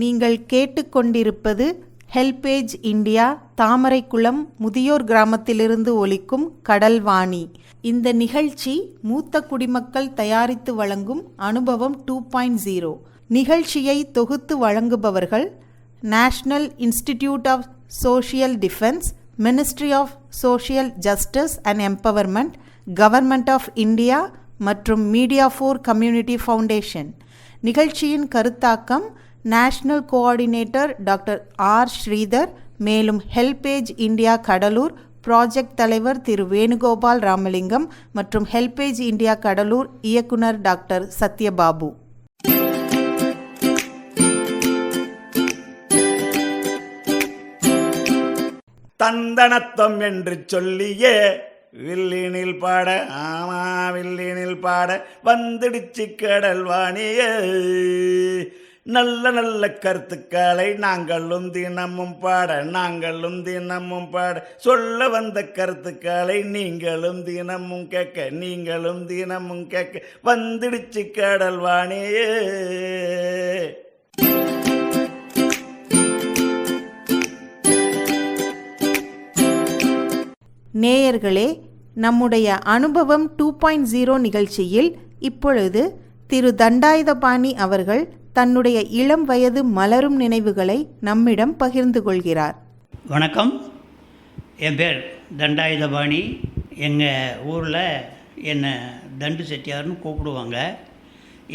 நீங்கள் கேட்டுக்கொண்டிருப்பது HelpAge India Thamaraikulam முதியோர் கிராமத்திலிருந்து ஒலிக்கும் கடல்வாணி. இந்த நிகழ்ச்சி மூத்த குடிமக்கள் தயாரித்து வழங்கும் அனுபவம் 2.0. நிகழ்ச்சியை தொகுத்து வழங்குபவர்கள் National Institute of Social Defence, Ministry of Social Justice and Empowerment, Government of India மற்றும் மீடியா ஃபார் கம்யூனிட்டி ஃபவுண்டேஷன். நிகழ்ச்சியின் கருத்தாக்கம் national coordinator doctor R Sridhar. மேலும் ஹெல்பேஜ் இந்தியா கடலூர் ப்ராஜெக்ட் தலைவர் திரு வேணுகோபால் ராமலிங்கம் மற்றும் ஹெல்பேஜ் இந்தியா கடலூர் இயக்குனர் டாக்டர் சத்யபாபு. தந்தனத்தம் என்று சொல்லியே வில்லினில் பாட, ஆமா வில்லினில் பாட வந்துடுச்சு கடல்வாணியே. நல்ல நல்ல கருத்துக்களை நாங்களும் தினமும் பாட சொல்ல வந்த கருத்துக்களை நீங்களும் தினமும் கேட்க வந்துடுச்சு கடல்வாணியே. நேயர்களே, நம்முடைய அனுபவம் 2.0 நிகழ்ச்சியில் இப்பொழுது திரு தண்டாயுதபாணி அவர்கள் தன்னுடைய இளம் வயது மலரும் நினைவுகளை நம்மிடம் பகிர்ந்து கொள்கிறார். வணக்கம், என் பேர் தண்டாயுதபாணி. எங்கள் ஊரில் என்னை தண்டு செட்டியார்னு கூப்பிடுவாங்க.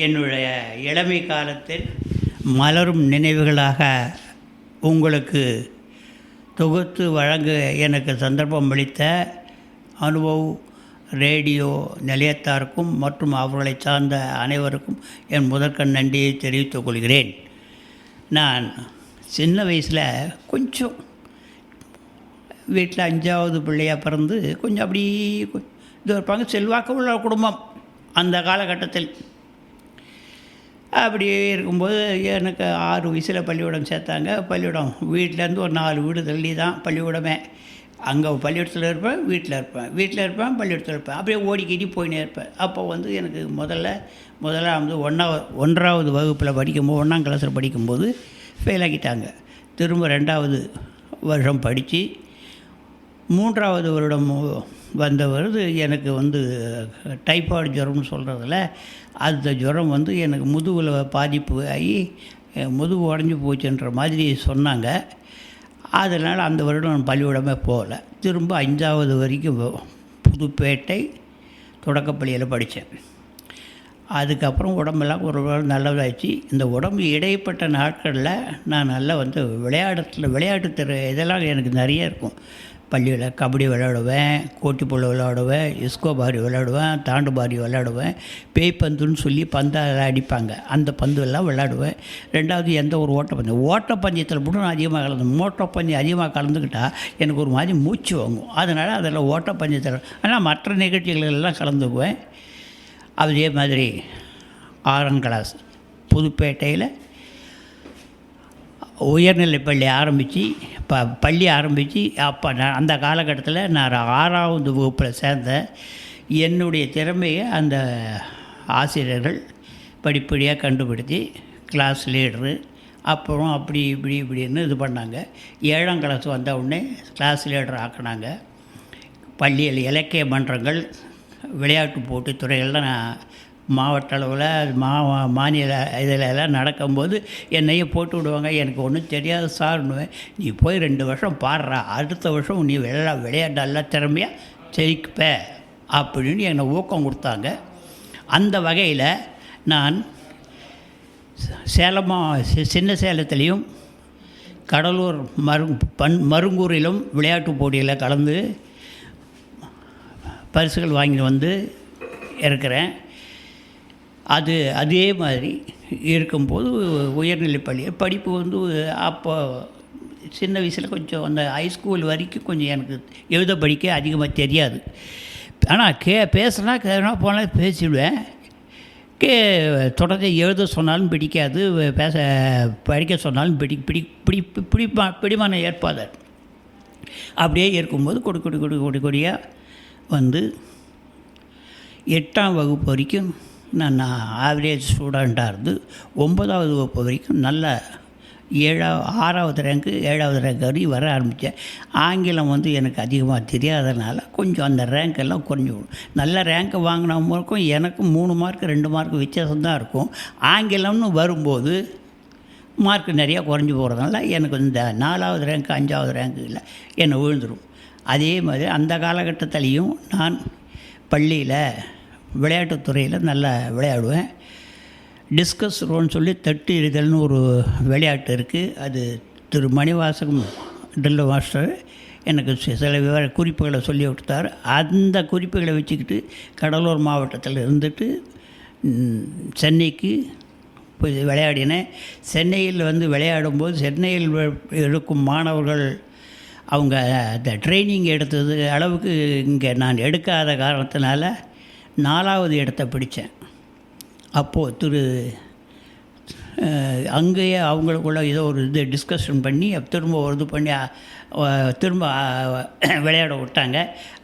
என்னுடைய இளமை காலத்தில் மலரும் நினைவுகளாக உங்களுக்கு தொகுத்து வழங்க எனக்கு சந்தர்ப்பம் அளித்த அனுபவ் ரேடியோ நிலையத்தாருக்கும் மற்றும் அவர்களை சார்ந்த அனைவருக்கும் என் முதற்கண் நன்றியை தெரிவித்துக் கொள்கிறேன். நான் சின்ன வயசில் கொஞ்சம் வீட்டில் 5வது பிள்ளையாக பிறந்து கொஞ்சம் அப்படி இது இருப்பாங்க, செல்வாக்கு உள்ள குடும்பம் அந்த காலகட்டத்தில். அப்படியே இருக்கும்போது எனக்கு 6 வயசில் பள்ளிக்கூடம் சேர்த்தாங்க. பள்ளிக்கூடம் வீட்டிலேருந்து ஒரு 4 வீடு தள்ளி தான் பள்ளிக்கூடமே. அங்கே பள்ளிக்கூடத்தில் இருப்பேன், வீட்டில் இருப்பேன், பள்ளிக்கூடத்தில் இருப்பேன். அப்படியே ஓடிக்கிட்டி போயினே இருப்பேன். அப்போ எனக்கு முதல்ல 1வது வகுப்பில் படிக்கும்போது 1ஆம் கிளாஸில் படிக்கும்போது ஃபெயில் ஆகிட்டாங்க. திரும்ப 2வது வருஷம் படித்து 3வது வருடம் வந்தவரது எனக்கு டைஃபாய்டு ஜுரம்னு சொல்கிறதில்ல, அந்த ஜுரம் எனக்கு முதுகில் பாதிப்பு ஆகி முதுகு உடஞ்சி போச்சுன்ற மாதிரி சொன்னாங்க. அதனால் அந்த வருடம் நான் பள்ளிக்கூடமே போகலை. திரும்ப 5வது வரைக்கும் புதுப்பேட்டை தொடக்கப்பள்ளியில் படித்தேன். அதுக்கப்புறம் உடம்பெல்லாம் ஒரு நல்லதாச்சு. இந்த உடம்பு இடைப்பட்ட நாட்களில் நான் நல்லா விளையாட்டு இதெல்லாம் எனக்கு நிறைய இருக்கும். பள்ளியில் கபடி விளையாடுவேன், கோட்டிப்புள்ள விளையாடுவேன், இஸ்கோபாரி விளையாடுவேன், தாண்டுபாரி விளையாடுவேன். பேய்ப்பந்துன்னு சொல்லி பந்தாக அடிப்பாங்க, அந்த பந்து எல்லாம் விளையாடுவேன். 2வது எந்த ஒரு ஓட்டப்பந்தயத்தில் மட்டும் நான் அதிகமாக ஓட்டப்பந்தயம் அதிகமாக கலந்துக்கிட்டால் எனக்கு ஒரு மாதிரி மூச்சு வாங்கும். அதனால் அதில் ஓட்டப்பந்தயத்தில், ஆனால் மற்ற நிகழ்ச்சிகளெல்லாம் கலந்துக்குவேன். அதே மாதிரி 6ஆம் கிளாஸ் புதுப்பேட்டையில் உயர்நிலைப்பள்ளி ஆரம்பித்து பள்ளி ஆரம்பித்து அப்போ நான் அந்த காலகட்டத்தில் நான் 6வது வகுப்பில் சேர்ந்தேன். என்னுடைய திறமையை அந்த ஆசிரியர்கள் படிப்படியாக கண்டுபிடித்து கிளாஸ் லீடரு அப்புறம் இப்படின்னு இது பண்ணாங்க. 7ஆம் கிளாஸ் வந்த உடனே கிளாஸ் லீடர் ஆக்கினாங்க. பள்ளியில் இலக்கிய மன்றங்கள், விளையாட்டு போட்டித் துறைகளில் நான் மாவட்ட அளவில் மாநில இதிலெல்லாம் நடக்கும்போது என்னையே போட்டு விடுவாங்க. எனக்கு ஒன்றும் தெரியாது சார்னுவேன். நீ போய் 2 வருஷம் பாடுறா, அடுத்த வருஷம் நீ விளையாட்டு நல்லா திறமையாக ஜெயிப்ப அப்படின்னு என்னை ஊக்கம் கொடுத்தாங்க. அந்த வகையில் நான் சின்ன சேலத்துலேயும் கடலூர் மருங்கூரிலும் விளையாட்டு போட்டியில் கலந்து பரிசுகள் வாங்கி இருக்கிறேன். அதே மாதிரி இருக்கும்போது உயர்நிலைப்பள்ளி படிப்பு அப்போ சின்ன வயசில் கொஞ்சம் அந்த ஹைஸ்கூல் வரைக்கும் கொஞ்சம் எனக்கு எழுத படிக்க அதிகமாக தெரியாது. ஆனால் பேசினா போனால் பேசிடுவேன். தொடர்ந்து எழுத சொன்னாலும் பிடிக்காது, படிக்க சொன்னாலும் பிடிமானம் ஏற்பாது. அப்படியே இருக்கும்போது கொடியாக 8ஆம் வகுப்பு வரைக்கும் நான் ஆவரேஜ் ஸ்டூடெண்ட்டாக இருந்து 9வது வகுப்பு வரைக்கும் நல்ல 6வது ரேங்க்கு 7வது ரேங்க் வரையும் வர ஆரம்பித்தேன். ஆங்கிலம் வந்து எனக்கு அதிகமாக தெரியாதனால கொஞ்சம் அந்த ரேங்க் எல்லாம் குறைஞ்சி விடும். நல்ல ரேங்க்கு வாங்கினவங்களுக்கும் எனக்கும் 3 மார்க் 2 மார்க் வித்தியாசம்தான் இருக்கும். ஆங்கிலம்னு வரும்போது மார்க் நிறையா குறைஞ்சி போகிறதுனால எனக்கு இந்த 4வது ரேங்க் 5வது ரேங்க்கில் என்னை விழுந்துடும். அதே மாதிரி அந்த காலகட்டத்திலையும் நான் பள்ளியில் விளையாட்டுத்துறையில் நல்லா விளையாடுவேன். டிஸ்கஸ் த்ரோன்னு சொல்லி தட்டு எறிதல்னு ஒரு விளையாட்டு இருக்குது. அது திரு மணிவாசகம் ட்ரில் மாஸ்டர் எனக்கு சில குறிப்புகளை சொல்லி கொடுத்தார். அந்த குறிப்புகளை வச்சுக்கிட்டு கடலூர் மாவட்டத்தில் இருந்துட்டு சென்னைக்கு போய் விளையாடினேன். சென்னையில் வந்து விளையாடும்போது சென்னையில் இருக்கும் மாணவர்கள் அவங்க அந்த ட்ரைனிங் எடுத்தது அளவுக்கு இங்கே நான் எடுக்காத காரணத்தினால 4வது இடத்த பிடித்தேன். அப்போது அங்கேயே அவங்களுக்குள்ள ஏதோ ஒரு இது டிஸ்கஷன் பண்ணி திரும்ப ஒரு இது பண்ணி திரும்ப விளையாட விட்டாங்க.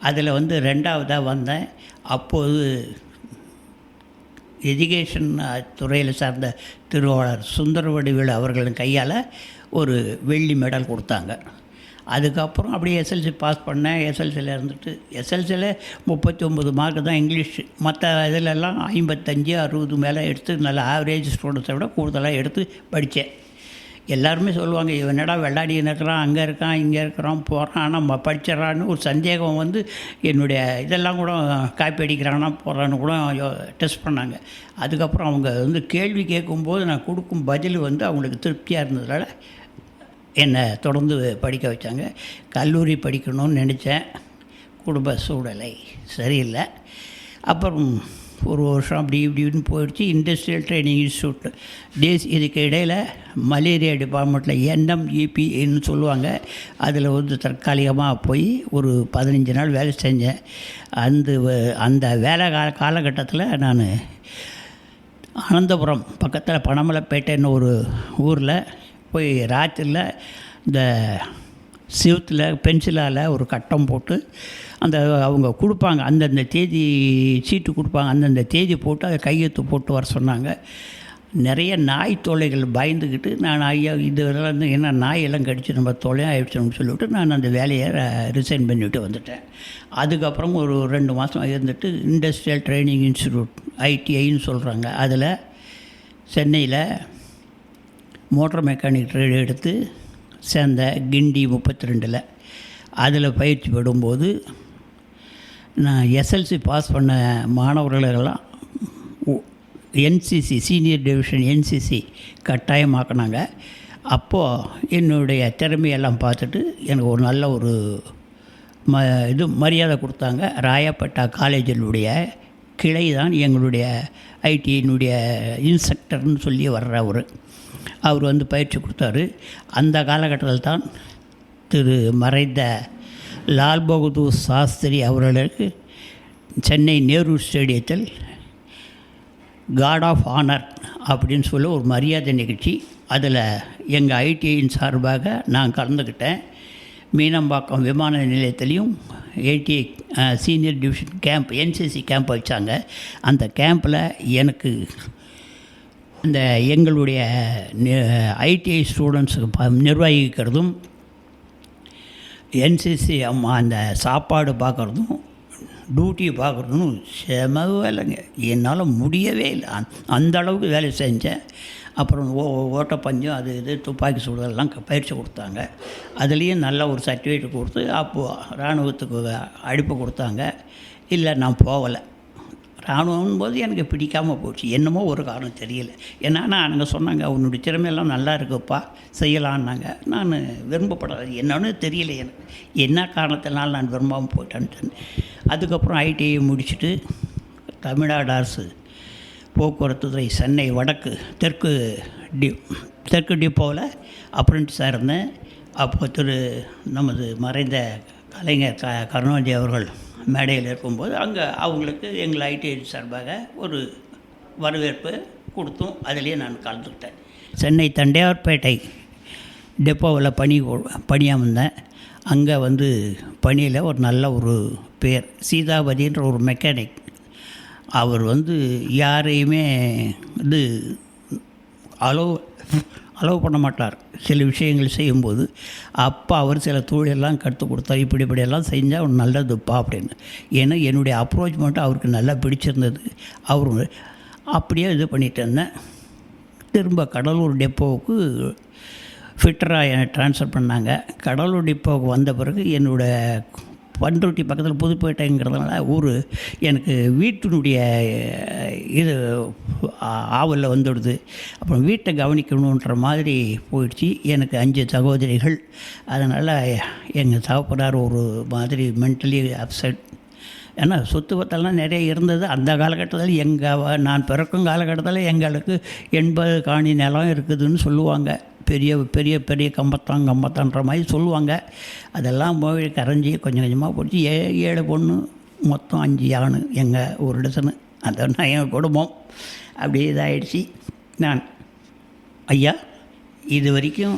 அதில் வந்து 2வதாக வந்தேன். அப்போது எஜுகேஷன் துறையில் சார்ந்த திருவாளர் சுந்தரவடிவேலு அவர்களின் கையால் ஒரு வெள்ளி மெடல் கொடுத்தாங்க. அதுக்கப்புறம் அப்படியே எஸ்எல்சி பாஸ் பண்ணேன். எஸ்எல்சியில் இருந்துட்டு எஸ்எல்சியில் 39 மார்க்கு தான் இங்கிலீஷ். மற்ற இதிலெல்லாம் 55 60 மேலே எடுத்து நல்ல ஆவரேஜ் ஸ்டூடெண்ட்ஸை விட கூடுதலாக எடுத்து படித்தேன். எல்லாருமே சொல்லுவாங்க, இவனடா வெள்ளாடி இருக்கிறான், அங்கே இருக்கான், இங்கே இருக்கிறான், போகிறான், ஆனால் படிச்சிடறான்னு ஒரு சந்தேகம் வந்து என்னுடைய இதெல்லாம் கூட காப்பி அடிக்கிறான்னா போகிறான்னு கூட டெஸ்ட் பண்ணாங்க. அதுக்கப்புறம் அவங்க வந்து கேள்வி கேட்கும்போது நான் கொடுக்கும் பதில் வந்து அவங்களுக்கு திருப்தியாக இருந்ததுனால என்னை தொடர்ந்து படிக்க வச்சாங்க. கல்லூரி படிக்கணும்னு நினச்சேன். குடும்ப சூழலை சரியில்லை. அப்புறம் ஒரு வருஷம் அப்படி இப்படின்னு போயிடுச்சு. இண்டஸ்ட்ரியல் ட்ரைனிங் இன்ஸ்டியூட் இதுக்கு இடையில் மலேரியா டிபார்ட்மெண்ட்டில் NMEPன்னு சொல்லுவாங்க. அதில் வந்து தற்காலிகமாக போய் ஒரு 15 நாள் வேலை செஞ்சேன். அந்த வேலை காலகட்டத்தில் நான் அனந்தபுரம் பக்கத்தில் பனமலைப்பேட்டைன்னு ஒரு ஊரில் போய் ராத்திரியில் இந்த சிவத்தில் பென்சிலால் ஒரு கட்டம் போட்டு அந்த அவங்க கொடுப்பாங்க, அந்தந்த தேதி சீட்டு கொடுப்பாங்க, அந்தந்த தேதி போட்டு அதை கையெழுத்து போட்டு வர சொன்னாங்க. நிறைய நாய் தொல்லைகள் பயந்துக்கிட்டு நான் ஐயா இதெல்லாம் வந்து என்ன நாயெல்லாம் கடிச்சு நம்ம தொல்லையாகிடுச்சோன்னு சொல்லிவிட்டு நான் அந்த வேலையை ரிசைன் பண்ணிவிட்டு வந்துட்டேன். அதுக்கப்புறம் ஒரு 2 மாதம் இருந்துட்டு இண்டஸ்ட்ரியல் ட்ரைனிங் இன்ஸ்டியூட் ITIன்னு சொல்கிறாங்க, அதில் சென்னையில் மோட்டர் மெக்கானிக் ட்ரேடு எடுத்து சேர்ந்த கிண்டி 32. அதில் பயிற்சி பெறும்போது நான் எஸ்எல்சி பாஸ் பண்ண மாணவர்களெல்லாம் NCC சீனியர் டிவிஷன் NCC கட்டாயமாக்கினாங்க. அப்போது என்னுடைய திறமையெல்லாம் பார்த்துட்டு எனக்கு ஒரு நல்ல ஒரு மரியாதை கொடுத்தாங்க. ராயப்பேட்டா காலேஜினுடைய கிளை தான் எங்களுடைய ITIனுடைய இன்ஸ்ட்ரக்டர்னு சொல்லி வர்றவர். அவர் வந்து பயிற்சி கொடுத்தாரு. அந்த காலகட்டத்தில் தான் திரு மறைந்த லால் பகதூர் சாஸ்திரி அவர்களுக்கு சென்னை நேரு ஸ்டேடியத்தில் கார்ட் ஆஃப் ஆனர் அப்படின்னு சொல்லி ஒரு மரியாதை நிகழ்ச்சி, அதில் எங்கள் ITIயின் சார்பாக நான் கலந்துக்கிட்டேன். மீனம்பாக்கம் விமான நிலையத்திலையும் ITI senior division camp NCC camp வச்சாங்க. அந்த கேம்பில் எனக்கு இந்த எங்களுடைய ITI ஸ்டூடெண்ட்ஸுக்கு நிர்வகிக்கிறதும் NCC அந்த சாப்பாடு பார்க்குறதும் டியூட்டி பார்க்குறதும் செம வேலைங்க. என்னால் முடியவே இல்லை. அந்த அளவுக்கு வேலை செஞ்சேன். அப்புறம் ஓட்டப்பஞ்சம் அது இது துப்பாக்கி சுடுதெல்லாம் பயிற்சி கொடுத்தாங்க. அதுலேயும் நல்ல ஒரு சர்டிஃபிகேட் கொடுத்து அப்போது இராணுவத்துக்கு அழைப்பு கொடுத்தாங்க. இல்லை நான் போகலை. இராணுவம் போது எனக்கு பிடிக்காமல் போச்சு. என்னமோ ஒரு காரணம் தெரியல. ஏன்னா அவங்க சொன்னாங்க, உன்னுடைய திறமையெல்லாம் நல்லா இருக்குப்பா, செய்யலான்னாங்க. நான் விரும்பப்படாது, என்னன்னு தெரியல எனக்கு என்ன காரணத்தினால நான் விரும்பாமல் போயிட்டேன்ட்டு. அதுக்கப்புறம் ITI முடிச்சுட்டு தமிழ்நாடு அரசு போக்குவரத்து துறை சென்னை வடக்கு தெற்கு டிப்போவில் அப்ரெண்டிஸாக இருந்தேன். அப்போ நமது மறைந்த கலைஞர் கருணாநிதி அவர்கள் மேடையில் இருக்கும்போது அங்கே அவங்களுக்கு எங்கள் ITI சார்பாக ஒரு வரவேற்பு கொடுத்தும் அதிலேயே நான் கலந்துக்கிட்டேன். சென்னை தண்டையார்பேட்டை டெப்போவில் பணியாக வந்தேன். அங்கே வந்து பணியில் ஒரு நல்ல ஒரு பேர், சீதாபதின்ற ஒரு மெக்கானிக். அவர் வந்து யாரையுமே இது அலோவ் பண்ண மாட்டார் சில விஷயங்கள் செய்யும்போது. அப்போ அவர் சில தொழிலெல்லாம் கற்றுக் கொடுத்தார், இப்படியெல்லாம் செஞ்சால் நல்லதுப்பா அப்படின்னு. ஏன்னா என்னுடைய அப்ரோச் மட்டும் அவருக்கு நல்லா பிடிச்சிருந்தது. அவர் அப்படியே இது பண்ணிட்டு இருந்தேன். திரும்ப கடலூர் டெப்போவுக்கு ஃபிட்டராக என்னை ட்ரான்ஸ்ஃபர் பண்ணாங்க. கடலூர் டிப்போவுக்கு வந்த பிறகு என்னோடய பண்ருட்டி பக்கத்தில் புதுப்பேட்டைங்கிறதுனால எனக்கு வீட்டினுடைய இது ஆவலில் வந்துடுது. அப்புறம் வீட்டை கவனிக்கணுன்ற மாதிரி போயிடுச்சு. எனக்கு 5 சகோதரிகள். அதனால் எங்கள் தகப்பனார் ஒரு மாதிரி மென்டலி அப்செட். ஏன்னா சொத்து பத்தெல்லாம் நிறைய இருந்தது அந்த காலகட்டத்தில். நான் பிறக்கும் காலகட்டத்தில் எங்களுக்கு 80 காணி நிலம் இருக்குதுன்னு சொல்லுவாங்க. பெரிய பெரிய பெரிய கம்பத்தான்ற மாதிரி சொல்லுவாங்க. அதெல்லாம் போய் கரைஞ்சி கொஞ்சம் கொஞ்சமாக போச்சு. 7 பொண்ணு, மொத்தம் 5 ஆண் எங்கள் ஒரு டசனு. அதான் என் குடும்பம் அப்படி இதாகிடுச்சு. நான் ஐயா இது வரைக்கும்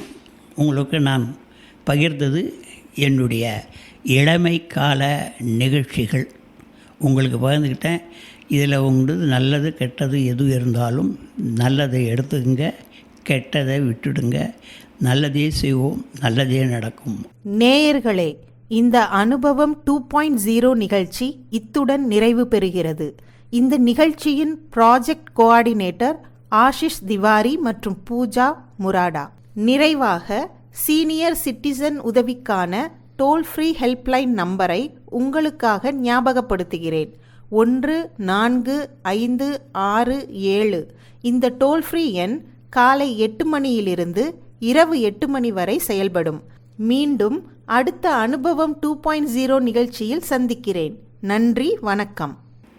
உங்களுக்கு நான் பகிர்ந்தது என்னுடைய இளமை கால நிகழ்ச்சிகள் உங்களுக்கு பகிர்ந்துக்கிட்டேன். இதில் உங்களுக்கு நல்லது கெட்டது எது இருந்தாலும் நல்லதை எடுத்துக்கங்க, கெட்டதை விட்டுடுங்க. நல்லதே செய்வோம், நல்லதே நடக்கும். நேயர்களே, இந்த அனுபவம் 2.0 நிகழ்ச்சி இத்துடன் நிறைவு பெறுகிறது. இந்த நிகழ்ச்சியின் ப்ராஜெக்ட் கோஆர்டினேட்டர் ஆஷிஷ் திவாரி மற்றும் பூஜா முராடா. நிறைவாக சீனியர் சிட்டிசன் உதவிக்கான டோல் ஃப்ரீ ஹெல்ப்லைன் நம்பரை உங்களுக்காக ஞாபகப்படுத்துகிறேன். 145667. இந்த டோல் ஃப்ரீ எண் காலை 8 மணியிலிருந்து இரவு 8 மணி வரை செயல்படும். மீண்டும் அடுத்த அனுபவம் 2.0 நிகழ்ச்சியில் சந்திக்கிறேன். நன்றி, வணக்கம்.